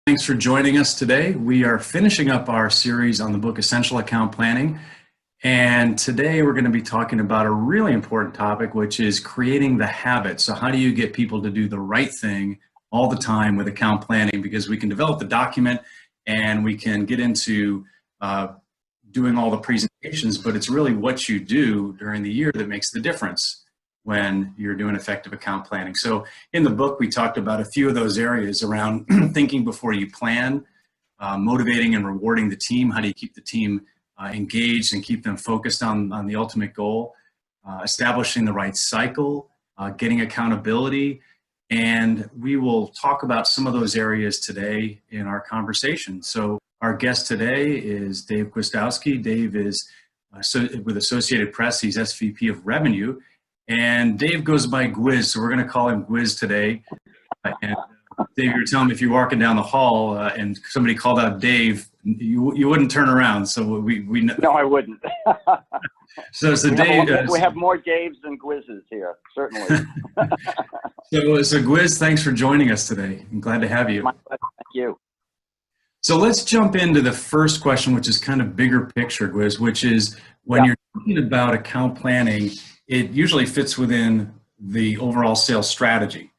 Thanks for joining us today. We are finishing up our series on the book Essential Account Planning. And today we're going to be talking about a really important topic, which is creating the habit. So how do you get people to do the right thing all the time with account planning? Because we can develop the document and we can get into doing all the presentations, but it's really what you do during the year that makes the difference when you're doing effective account planning. So in the book, we talked about a few of those areas around thinking before you plan, motivating and rewarding the team. How do you keep the team engaged and keep them focused on the ultimate goal? Establishing the right cycle, getting accountability. And we will talk about some of those areas today in our conversation. So our guest today is Dave Gwizdowski. Dave is with Associated Press. He's SVP of Revenue. And Dave goes by Gwiz, so we're going to call him Gwiz today. And Dave, you were telling me if you're walking down the hall and somebody called out Dave, you wouldn't turn around. So we No, I wouldn't. So Dave, we have more Daves than Gwizes here, certainly. so Gwiz, thanks for joining us today. I'm glad to have you. My pleasure. Thank you. So let's jump into the first question, which is kind of bigger picture, Gwiz, which is when you're talking about account planning, it usually fits within the overall sales strategy.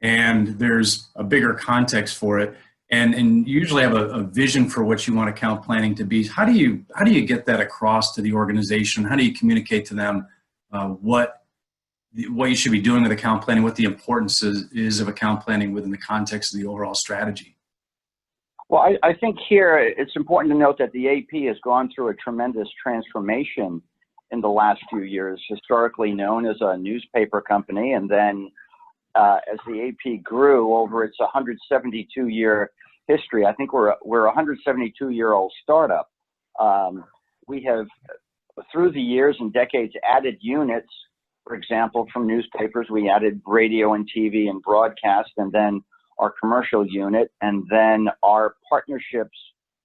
And there's a bigger context for it. And you usually have a vision for what you want account planning to be. How do you get that across to the organization? How do you communicate to them what you should be doing with account planning, what the importance is of account planning within the context of the overall strategy? Well, I think here it's important to note that the AP has gone through a tremendous transformation in the last few years, historically known as a newspaper company. And then as the AP grew over its 172-year history, I think we're a 172-year-old startup. We have, through the years and decades, added units. For example, from newspapers, we added radio and TV and broadcast, and then our commercial unit, and then our partnerships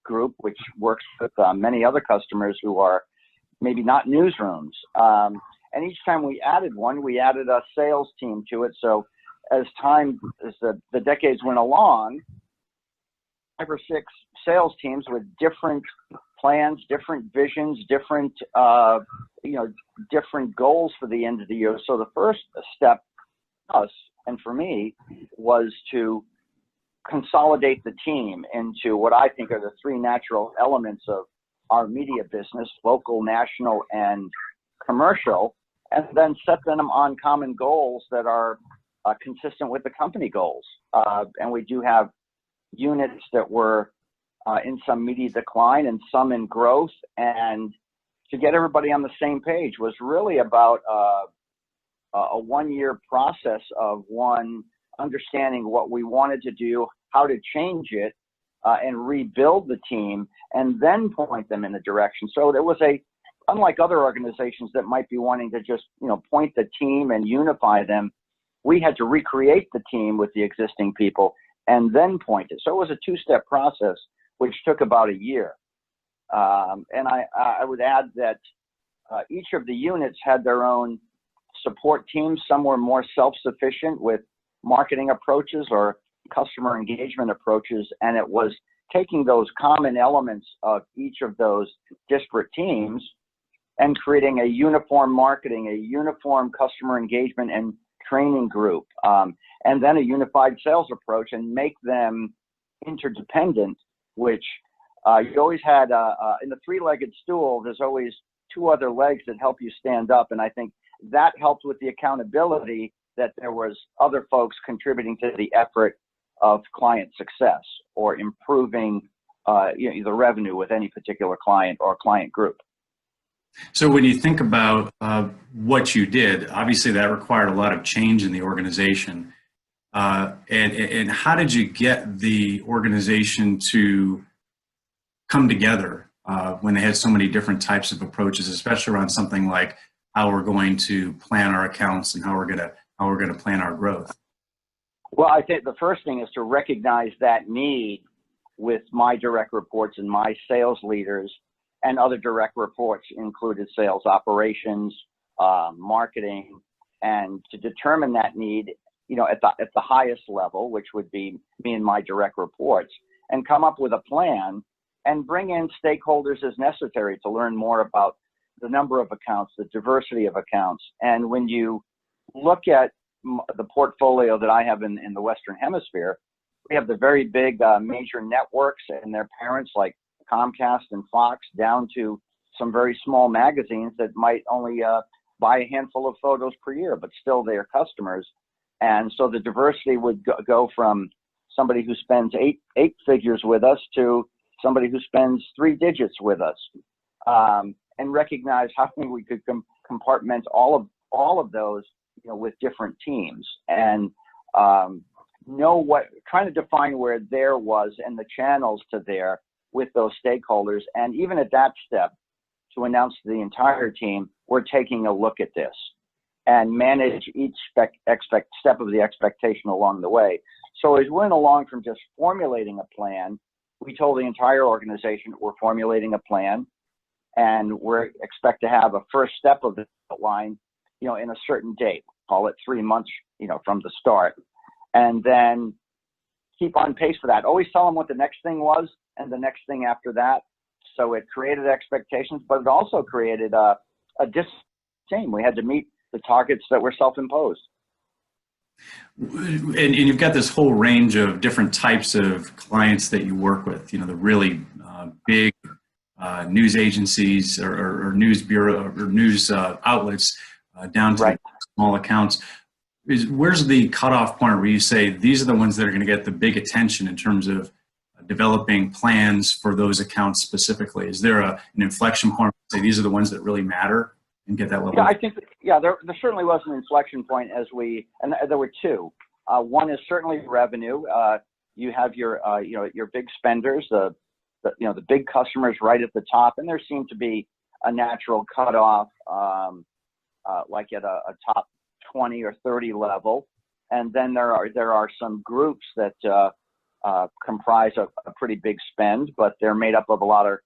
group, which works with many other customers who are maybe not newsrooms. And each time we added one, we added a sales team to it. So as the decades went along, 5 or 6 sales teams with different plans, different visions, different goals for the end of the year. So the first step for us and for me was to consolidate the team into what I think are the 3 natural elements of our media business: local, national, and commercial, and then set them on common goals that are consistent with the company goals. And we do have units that were in some media decline and some in growth, and to get everybody on the same page was really about a 1-year process of understanding what we wanted to do, how to change it, and rebuild the team, and then point them in the direction. So there was unlike other organizations that might be wanting to just, point the team and unify them, we had to recreate the team with the existing people and then point it. So it was a 2-step process, which took about a year. And I would add that each of the units had their own support teams. Some were more self-sufficient with marketing approaches or customer engagement approaches, and it was taking those common elements of each of those disparate teams and creating a uniform marketing, a uniform customer engagement and training group, and then a unified sales approach, and make them interdependent, which you always had in the 3-legged stool, there's always 2 other legs that help you stand up. And I think that helped with the accountability, that there was other folks contributing to the effort of client success or improving the revenue with any particular client or client group. So when you think about what you did, obviously that required a lot of change in the organization. And how did you get the organization to come together when they had so many different types of approaches, especially around something like how we're going to plan our accounts and how we're going to plan our growth? Well, I think the first thing is to recognize that need with my direct reports and my sales leaders, and other direct reports included sales operations, marketing, and to determine that need, at the highest level, which would be me and my direct reports, and come up with a plan and bring in stakeholders as necessary to learn more about the number of accounts, the diversity of accounts. And when you look at the portfolio that I have in the Western Hemisphere, we have the very big major networks and their parents like Comcast and Fox, down to some very small magazines that might only buy a handful of photos per year, but still they're customers. And so the diversity would go from somebody who spends eight figures with us to somebody who spends 3 digits with us, and recognize how we could compartment all of those, with different teams, and trying to define where there was and the channels to there with those stakeholders. And even at that step, to announce to the entire team, we're taking a look at this and manage each step of the expectation along the way. So as we went along from just formulating a plan, we told the entire organization we're formulating a plan, and we expect to have a first step of the outline, in a certain date, call it 3 months, from the start, and then keep on pace for that. Always tell them what the next thing was and the next thing after that. So it created expectations, but it also created a discipline. We had to meet the targets that were self-imposed. And you've got this whole range of different types of clients that you work with, the really big news agencies or news bureau or news outlets, down to small accounts. Where's the cutoff point where you say these are the ones that are going to get the big attention in terms of developing plans for those accounts specifically? Is there an inflection point where you say these are the ones that really matter and get that level? Yeah, I think there certainly was an inflection point and there were two. One is certainly revenue. You have your big spenders, the big customers right at the top, and there seemed to be a natural cutoff, like at a top 20 or 30 level, and then there are some groups that comprise a pretty big spend, but they're made up of a lot of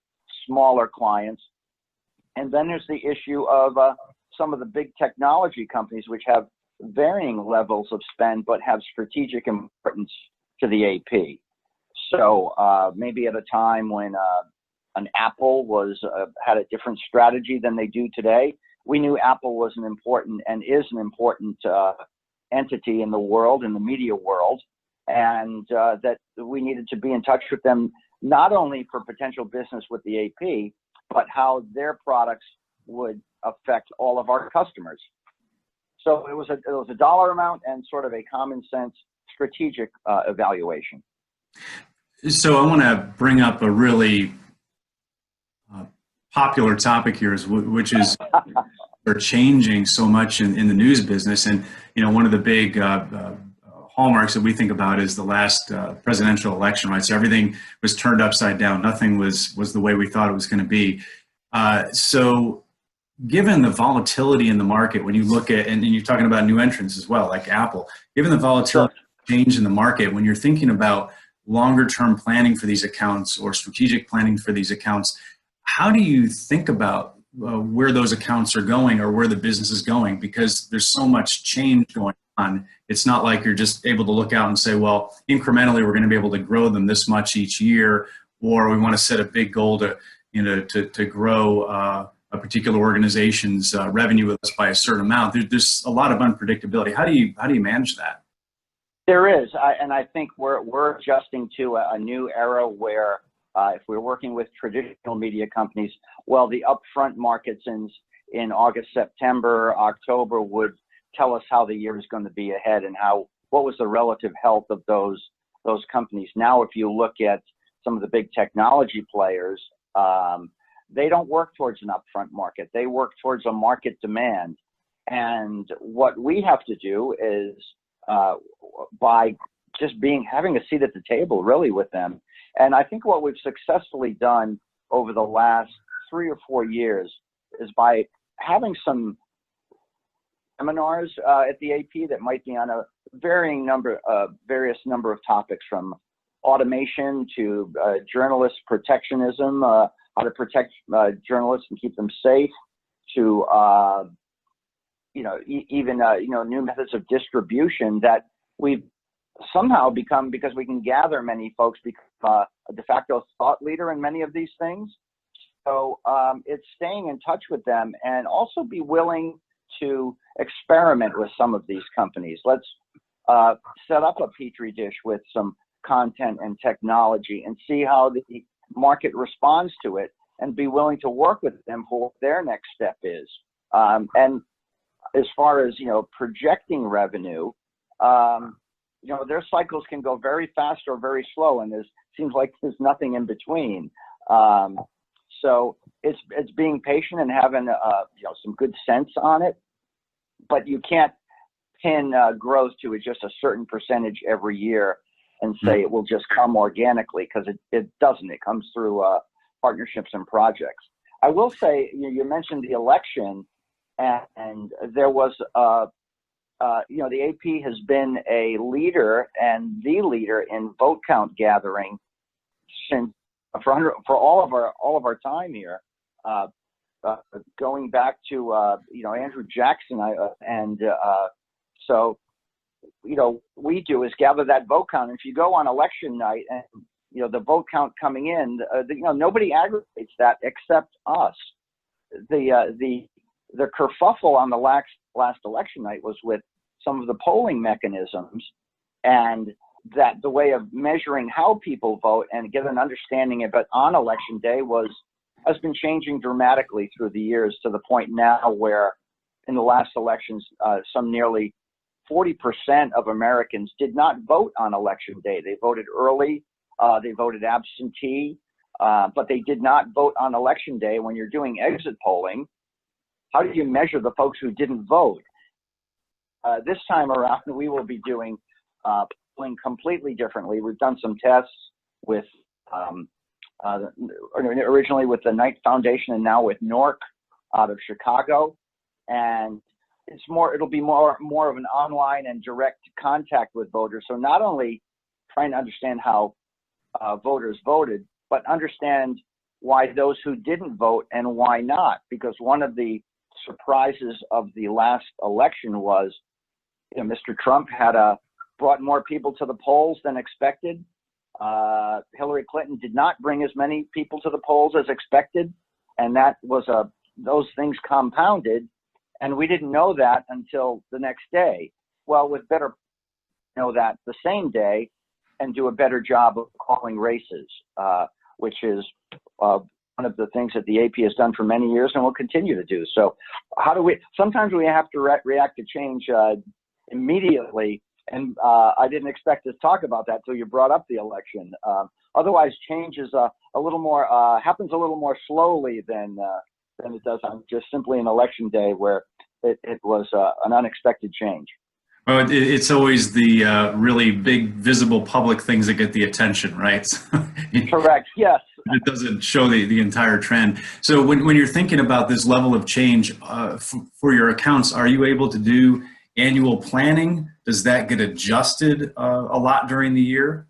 smaller clients. And then there's the issue of some of the big technology companies, which have varying levels of spend, but have strategic importance to the AP. So maybe at a time when an Apple had a different strategy than they do today, we knew Apple was an important and is an important entity in the world, in the media world, and that we needed to be in touch with them, not only for potential business with the AP, but how their products would affect all of our customers. So it was a dollar amount and sort of a common sense strategic evaluation. So I want to bring up a really popular topic here, which is they're changing so much in the news business. And, one of the big hallmarks that we think about is the last presidential election, right? So everything was turned upside down. Nothing was the way we thought it was going to be. So given the volatility in the market, when you look at, and you're talking about new entrants as well, like Apple, given the volatility change in the market, when you're thinking about longer term planning for these accounts or strategic planning for these accounts, how do you think about where those accounts are going or where the business is going? Because there's so much change going on. It's not like you're just able to look out and say, well, incrementally, we're going to be able to grow them this much each year, or we want to set a big goal to grow a particular organization's revenue with us by a certain amount. There's a lot of unpredictability. How do you manage that? There is, and I think we're adjusting to a new era where if we're working with traditional media companies, well, the upfront markets in August, September, October would tell us how the year is going to be ahead and what was the relative health of those companies. Now, if you look at some of the big technology players, they don't work towards an upfront market. They work towards a market demand. And what we have to do is by just having a seat at the table really with them. And I think what we've successfully done over the last 3 or 4 years is by having some seminars at the AP that might be on a various number of topics, from automation to journalist protectionism, how to protect journalists and keep them safe, to even new methods of distribution that we've somehow become, because we can gather many folks because a de facto thought leader in many of these things. So it's staying in touch with them and also be willing to experiment with some of these companies. Let's set up a petri dish with some content and technology and see how the market responds to it, and be willing to work with them for what their next step is. And as far as, projecting revenue, their cycles can go very fast or very slow, and seems like there's nothing in between. So it's being patient and having some good sense on it, but you can't pin growth to just a certain percentage every year and say it will just come organically, because it doesn't. It comes through partnerships and projects. I will say, you mentioned the election, and there was the AP has been a leader and the leader in vote count gathering since for all of our time here, going back to Andrew Jackson. So we do is gather that vote count. And if you go on election night and the vote count coming in, nobody aggregates that except us. The kerfuffle on the last election night was with some of the polling mechanisms, and that the way of measuring how people vote and get an understanding of it on election day has been changing dramatically through the years, to the point now where in the last elections, some nearly 40% of Americans did not vote on election day. They voted early, they voted absentee, but they did not vote on election day. When you're doing exit polling, how do you measure the folks who didn't vote? This time around, we will be doing polling completely differently. We've done some tests with originally with the Knight Foundation and now with NORC out of Chicago, and it'll be more of an online and direct contact with voters. So not only trying to understand how voters voted, but understand why those who didn't vote and why not. Because one of the surprises of the last election was, Mr. Trump had brought more people to the polls than expected. Hillary Clinton did not bring as many people to the polls as expected, and that was those things compounded, and we didn't know that until the next day. Well, with better know that the same day and do a better job of calling races, which is one of the things that the AP has done for many years and will continue to do. So sometimes we have to react to change immediately. And I didn't expect to talk about that till you brought up the election. Otherwise, change is a little more happens a little more slowly than it does on just simply an election day, where it was an unexpected change. Well, it's always the really big, visible public things that get the attention, right? Correct. Yes. It doesn't show the entire trend. So when you're thinking about this level of change for your accounts, are you able to do annual planning? Does that get adjusted a lot during the year?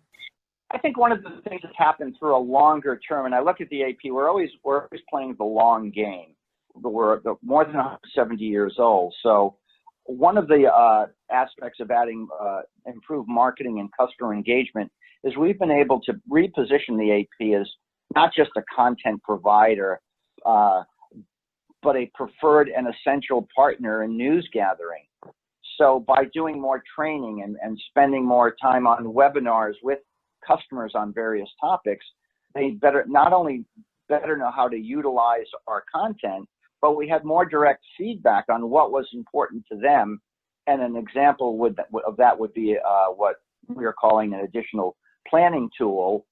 I think one of the things that's happened through a longer term, and I look at the AP, we're always playing the long game. We're more than 170 years old. So one of the aspects of adding improved marketing and customer engagement is we've been able to reposition the AP as not just a content provider, but a preferred and essential partner in news gathering. So by doing more training and spending more time on webinars with customers on various topics, they not only better know how to utilize our content, but we had more direct feedback on what was important to them. And an example of that would be what we are calling an additional planning tool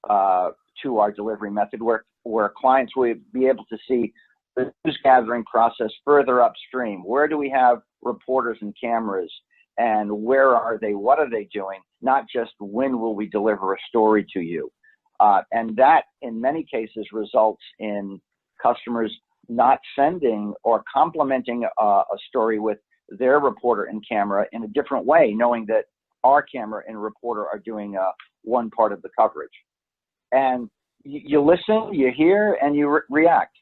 to our delivery method, where clients will be able to see the news gathering process further upstream. Where do we have reporters and cameras, and where are they? What are they doing? Not just when will we deliver a story to you. And that, in many cases, results in customers not sending or complementing a story with their reporter and camera in a different way, knowing that our camera and reporter are doing one part of the coverage. And you listen, you hear, and you react.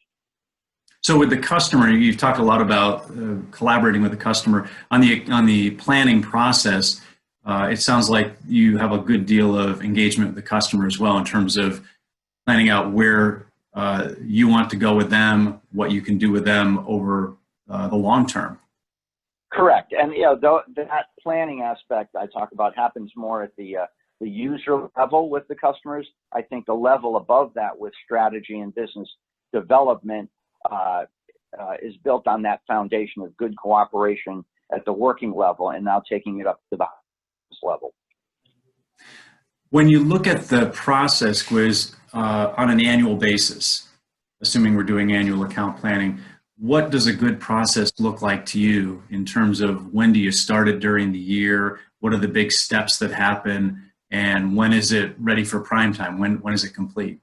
So with the customer, you've talked a lot about collaborating with the customer on the planning process. it sounds like you have a good deal of engagement with the customer as well in terms of planning out where you want to go with them, what you can do with them over the long term. Correct. And that planning aspect I talk about happens more at the user level with the customers. I think the level above that with strategy and business development is built on that foundation of good cooperation at the working level, and now taking it up to the highest level. When you look at the process, Gwiz, on an annual basis, assuming we're doing annual account planning, what does a good process look like to you in terms of when do you start it during the year? What are the big steps that happen? And when is it ready for prime time? When is it complete?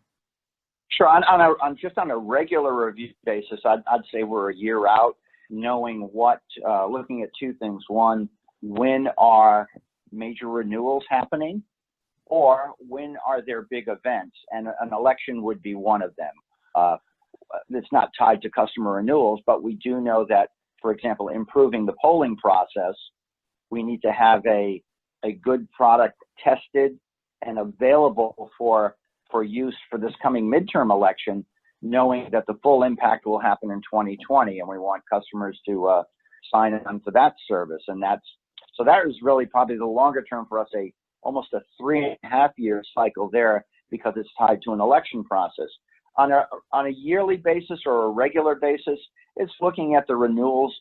Sure. On a regular review basis, I'd say we're a year out, knowing looking at two things. One, when are major renewals happening, or when are there big events? And an election would be one of them. It's not tied to customer renewals, but we do know that, for example, improving the polling process, we need to have a good product tested and available for use for this coming midterm election, knowing that the full impact will happen in 2020, and we want customers to sign on to that service. And that is really probably the longer term for us, almost a 3.5-year cycle there, because it's tied to an election process. On a yearly basis or a regular basis, it's looking at the renewals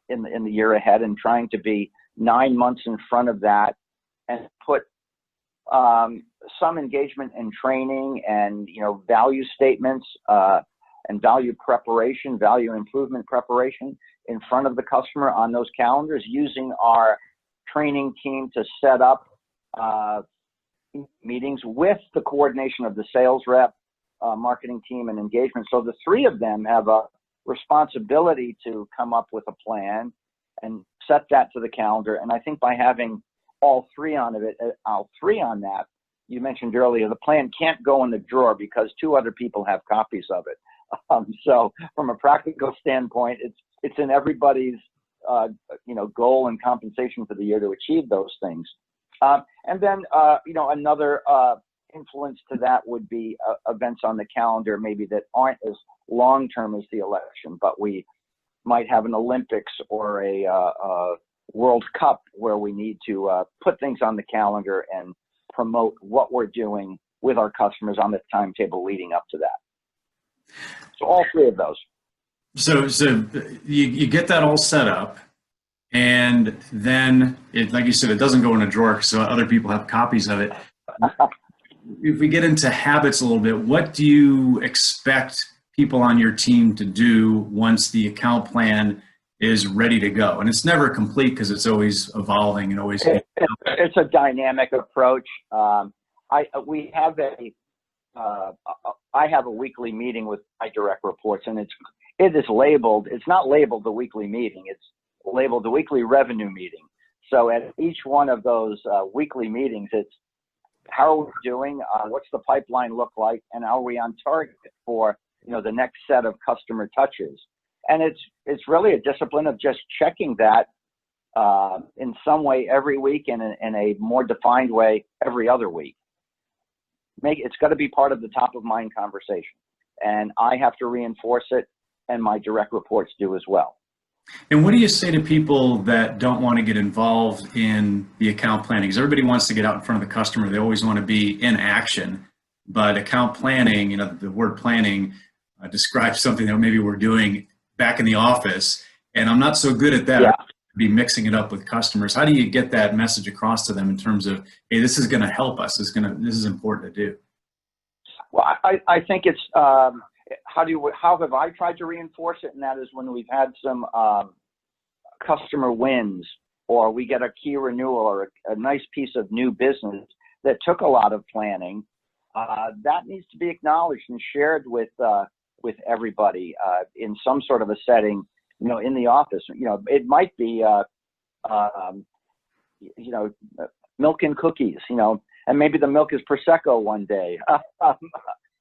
in the year ahead and trying to be 9 months in front of that, and put some engagement and training and value statements and value improvement preparation in front of the customer on those calendars, using our training team to set up meetings with the coordination of the sales rep, marketing team, and engagement. So the three of them have a responsibility to come up with a plan and set that to the calendar. And I think by having all three on that, you mentioned earlier, the plan can't go in the drawer because two other people have copies of it. So from a practical standpoint, it's in everybody's goal and compensation for the year to achieve those things. And then another influence to that would be events on the calendar, maybe that aren't as long term as the election, but we might have an Olympics or a World Cup where we need to put things on the calendar and promote what we're doing with our customers on the timetable leading up to that. So all three of those. So you get that all set up, and then like you said, it doesn't go in a drawer so other people have copies of it. If we get into habits a little bit, what do you expect people on your team to do once the account plan is ready to go? And it's never complete because it's always evolving and always. It's a dynamic approach. I have a weekly meeting with my direct reports, and it is labeled. It's not labeled the weekly meeting. It's labeled the weekly revenue meeting. So at each one of those weekly meetings, it's how are we doing? What's the pipeline look like? And are we on target for the next set of customer touches? And it's really a discipline of just checking that in some way every week, and in a more defined way every other week. It's got to be part of the top of mind conversation, and I have to reinforce it, and my direct reports do as well. And what do you say to people that don't want to get involved in the account planning? Because everybody wants to get out in front of the customer. They always want to be in action. But account planning, the word planning describes something that maybe we're doing back in the office. And I'm not so good at that. Yeah. Be mixing it up with customers. How do you get that message across to them in terms of, hey, this is going to help us. This is important to do? Well, I think it's how have I tried to reinforce it? And that is when we've had some customer wins, or we get a key renewal or a nice piece of new business that took a lot of planning. That needs to be acknowledged and shared with everybody in some sort of a setting. In the office, it might be milk and cookies, and maybe the milk is Prosecco one day.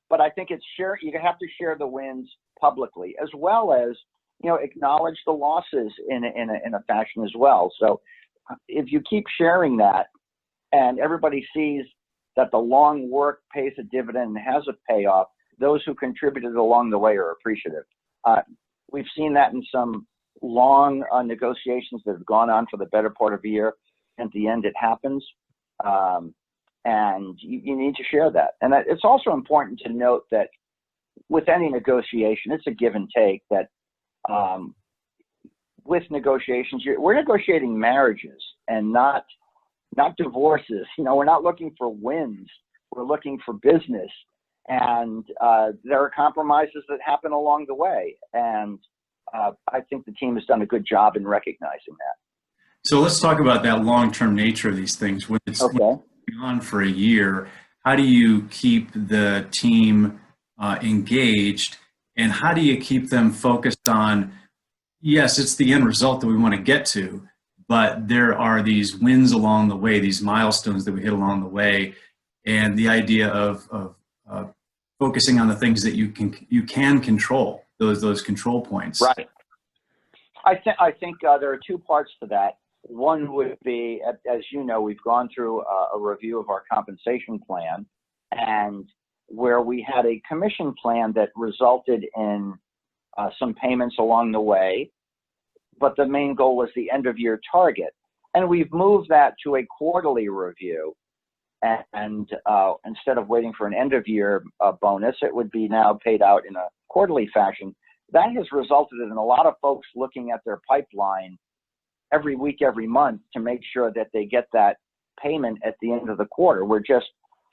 But I think it's you have to share the wins publicly, as well as, acknowledge the losses in a fashion as well. So if you keep sharing that and everybody sees that the long work pays a dividend and has a payoff, those who contributed along the way are appreciative. We've seen that in some long negotiations that have gone on for the better part of a year. At the end, it happens. And you need to share that. And it's also important to note that with any negotiation, it's a give and take, that with negotiations, we're negotiating marriages and not divorces. We're not looking for wins. We're looking for business. And there are compromises that happen along the way. And I think the team has done a good job in recognizing that. So let's talk about that long-term nature of these things. When it's going on for a year, how do you keep the team engaged, and how do you keep them focused on, yes, it's the end result that we want to get to, but there are these wins along the way, these milestones that we hit along the way, and the idea of focusing on the things that you can control, those control points. Right. I think there are two parts to that. One would be, as you know, we've gone through a review of our compensation plan, and where we had a commission plan that resulted in some payments along the way, but the main goal was the end of year target. And we've moved that to a quarterly review. And instead of waiting for an end of year bonus, it would be now paid out in a quarterly fashion. That has resulted in a lot of folks looking at their pipeline every week, every month, to make sure that they get that payment at the end of the quarter. We're just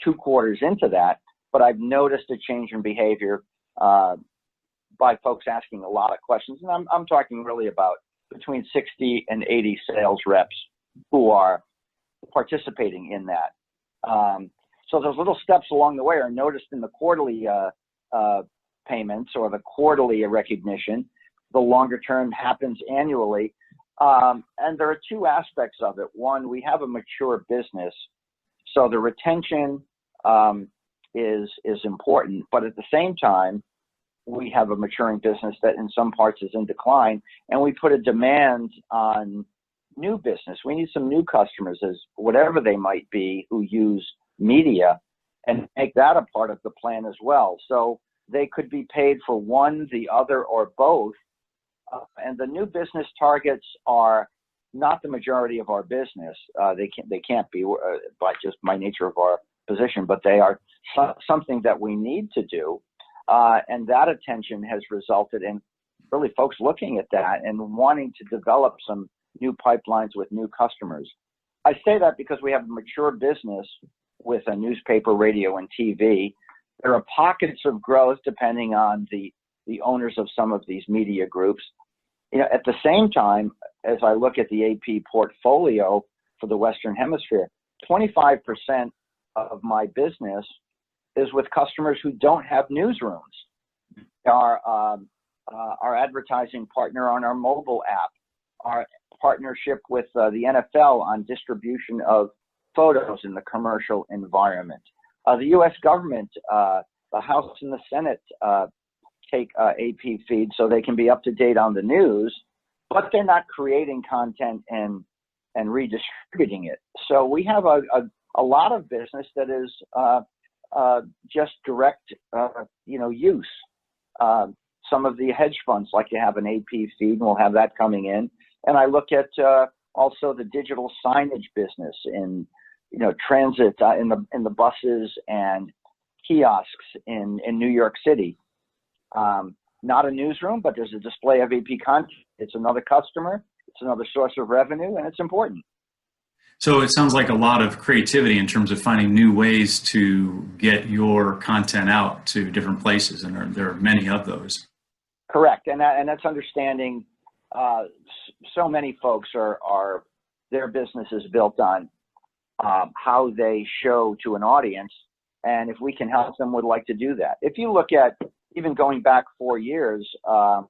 2 quarters into that, but I've noticed a change in behavior by folks asking a lot of questions. And I'm talking really about between 60 and 80 sales reps who are participating in that. So those little steps along the way are noticed in the quarterly payments or the quarterly recognition. The longer term happens annually. And there are 2 aspects of it. One, we have a mature business, so the retention is important. But at the same time, we have a maturing business that in some parts is in decline, and we put a demand on new business. We need some new customers, as whatever they might be, who use media, and make that a part of the plan as well. So they could be paid for one, the other, or both. And the new business targets are not the majority of our business. They can't be by just my nature of our position, but they are something that we need to do. And that attention has resulted in really folks looking at that and wanting to develop some new pipelines with new customers. I say that because we have a mature business with a newspaper, radio, and TV. There are pockets of growth depending on the owners of some of these media groups. At the same time, as I look at the AP portfolio for the Western Hemisphere, 25% of my business is with customers who don't have newsrooms. Our advertising partner on our mobile app, our partnership with the NFL on distribution of photos in the commercial environment. The U.S. government, the House and the Senate take AP feeds so they can be up to date on the news, but they're not creating content and redistributing it. So we have a lot of business that is just direct, use. Some of the hedge funds like to have an AP feed, and we'll have that coming in. And I look at also the digital signage business in transit in the buses and kiosks in New York City. Not a newsroom, but there's a display of AP content. It's another customer, it's another source of revenue, and it's important. So it sounds like a lot of creativity in terms of finding new ways to get your content out to different places, and there are many of those. Correct, and that's understanding. So many folks are their business is built on how they show to an audience, and if we can help them, would like to do that. If you look at even going back 4 years, a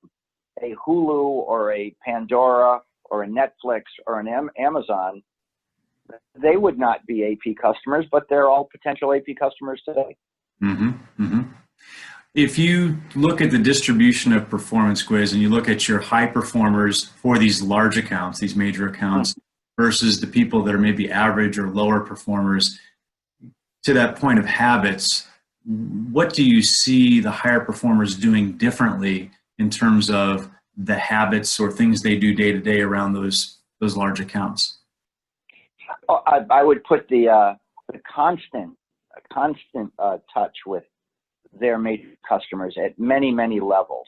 Hulu or a Pandora or a Netflix or an Amazon, they would not be AP customers, but they're all potential AP customers today. Mm-hmm. Mm-hmm. If you look at the distribution of performance, Gwiz, and you look at your high performers for these large accounts, these major accounts, versus the people that are maybe average or lower performers. To that point of habits, what do you see the higher performers doing differently in terms of the habits or things they do day to day around those large accounts? I would put the constant touch with their major customers at many, many levels.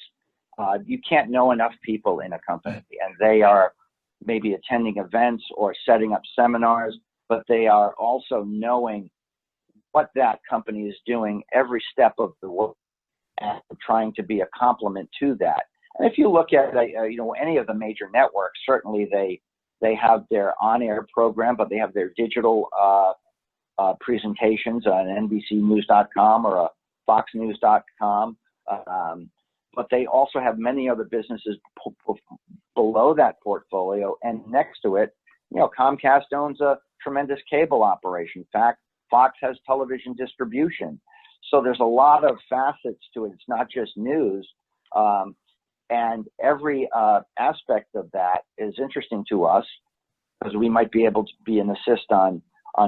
You can't know enough people in a company, and they are maybe attending events or setting up seminars, but they are also knowing what that company is doing every step of the way and trying to be a complement to that. And if you look at any of the major networks, certainly they have their on-air program, but they have their digital presentations on NBCnews.com or FoxNews.com. But they also have many other businesses below that portfolio, and next to it, Comcast owns a tremendous cable operation. In fact, Fox has television distribution. So there's a lot of facets to it. It's not just news. And every aspect of that is interesting to us because we might be able to be an assist on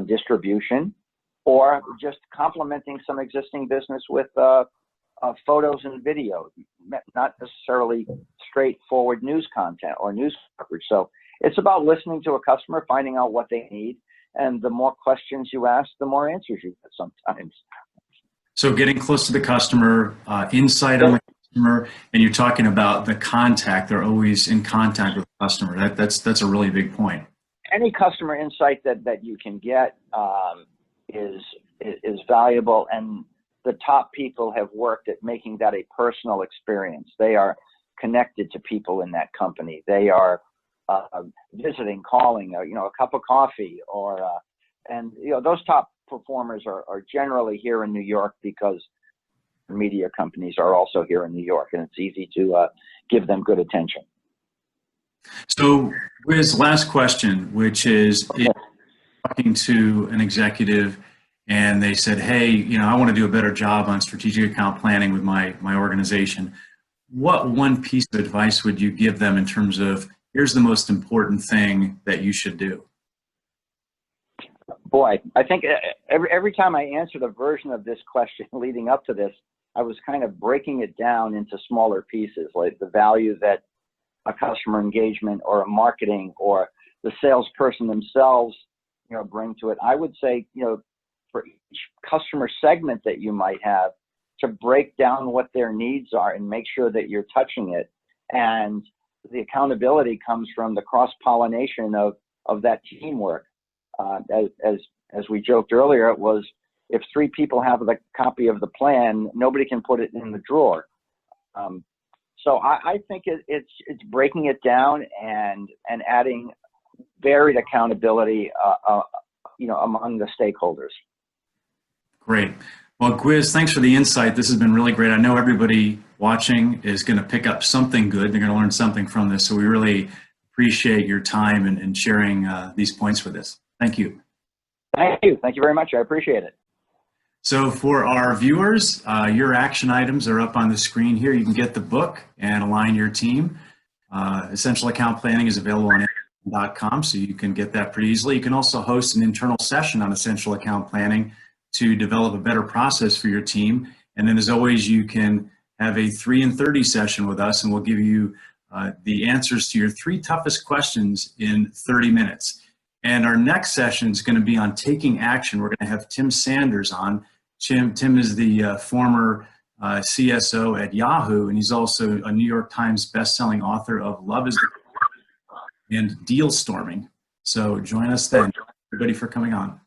distribution or just complementing some existing business with photos and video, not necessarily straightforward news content or news coverage. So it's about listening to a customer, finding out what they need, and the more questions you ask, the more answers you get sometimes. So getting close to the customer, insight on the customer, and you're talking about the contact. They're always in contact with the customer. That's a really big point. Any customer insight that you can get is valuable, and the top people have worked at making that a personal experience. They are connected to people in that company. They are visiting, calling, a cup of coffee, and those top performers are generally here in New York because media companies are also here in New York, and it's easy to give them good attention. So, Gwiz, last question, which is talking to an executive and they said, hey, I want to do a better job on strategic account planning with my organization. What one piece of advice would you give them in terms of, here's the most important thing that you should do? Boy, I think every time I answered a version of this question leading up to this, I was kind of breaking it down into smaller pieces, like the value that a customer engagement or a marketing or the salesperson themselves, bring to it. I would say, for each customer segment that you might have, to break down what their needs are and make sure that you're touching it. And the accountability comes from the cross-pollination of that teamwork. As we joked earlier, it was, if 3 people have the copy of the plan, nobody can put it in the drawer. So I think it's breaking it down and adding varied accountability, among the stakeholders. Great. Well, Gwiz, thanks for the insight. This has been really great. I know everybody watching is going to pick up something good. They're going to learn something from this. So we really appreciate your time and sharing these points with us. Thank you. Thank you. Thank you very much. I appreciate it. So for our viewers, your action items are up on the screen here. You can get the book and align your team. Essential Account Planning is available on Amazon.com, so you can get that pretty easily. You can also host an internal session on Essential Account Planning to develop a better process for your team. And then as always, you can have a 3 in 30 session with us, and we'll give you the answers to your 3 toughest questions in 30 minutes. And our next session is going to be on taking action. We're going to have Tim Sanders on. Tim is the former CSO at Yahoo, and he's also a New York Times bestselling author of Love is the and Deal Storming. So join us then. Everybody for coming on.